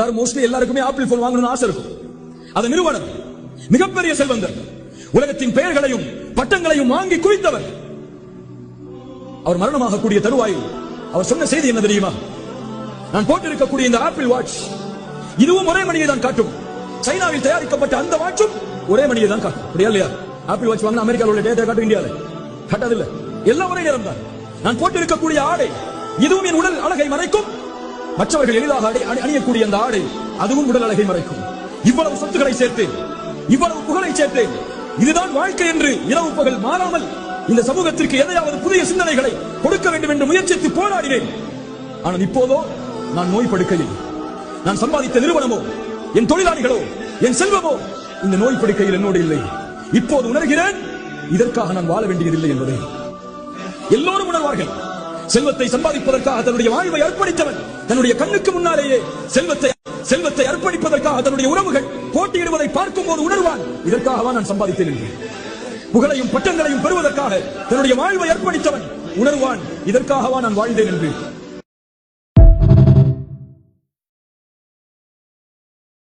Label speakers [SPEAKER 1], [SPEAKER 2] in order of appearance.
[SPEAKER 1] எல்லாருக்குமே apple phone வாங்கணும்னு ஆசை இருக்கும். அது நிறுவனம் மிகப்பெரிய செல்வந்தர், உலகத்தின் பெயர்களையும் பட்டங்களையும் வாங்கி குவித்தவர். அவர் மரணமாகக்கூடிய தருவாயில் அவர் சொன்ன செய்தி என்ன தெரியுமா? நான் போட்டிருக்கக்கூடிய இந்த ஆப்பிள் வாட்ச் இதுவும் ஒரே மணியை தான் காட்டும். சைனாவில் தயாரிக்கப்பட்ட அந்த வாட்சும் ஒரே மணியை தான் காட்டும். அப்படியா இல்லையா? ஆப்பிள் வாட்ச் வாங்கினா அமெரிக்காவில் உள்ள டேட்டா காட்டும், இந்தியாவில் காட்டாதில்லை. எல்லாம் ஒரே நேரம் தான். நான் போட்டிருக்கக்கூடிய ஆடை இதுவும் என் உடல் அழகை மறைக்கும். மற்றவர்கள் எளிதாக அணியக்கூடிய அந்த ஆடை அதுவும் உடல் அழகை மறைக்கும். இவ்வளவு சொத்துக்களை சேர்த்தேன், இவ்வளவு புகழை சேர்த்தேன். இதுதான் வாழ்க்கை என்று இரவு பகல் மாறாமல் இந்த சமூகத்திற்கு எதையாவது புதிய சிந்தனைகளை கொடுக்க வேண்டும் என்று முயற்சித்து போராடினேன். ஆனால் இப்போதோ நான் நோய் படுக்கையில், நான் சம்பாதித்த நிறுவனமோ என் தொழிலாளிகளோ என் செல்வமோ இந்த நோய் படுக்கையில் என்னோடு இல்லை. இப்போது உணர்கிறேன் இதற்காக நான் வாழ வேண்டியதில்லை என்பதை. எல்லோரும் உணர்வார்கள். செல்வத்தை சம்பாதிப்பதற்காக தன்னுடைய வாழ்வை அர்ப்பணித்தவன் தன்னுடைய கண்ணுக்கு முன்னாலேயே செல்வத்தை அர்ப்பணிப்பதற்காக தன்னுடைய உறவுகள் போட்டியிடுவதை பார்க்கும் போது உணர்வான், இதற்காகவா நான் சம்பாதித்தேன் என்று. புகழையும் பட்டங்களையும் பெறுவதற்காக தன்னுடைய வாழ்வை அர்ப்பணித்தவன் உணர்வான், இதற்காகவா நான் வாழ்ந்தேன் என்று.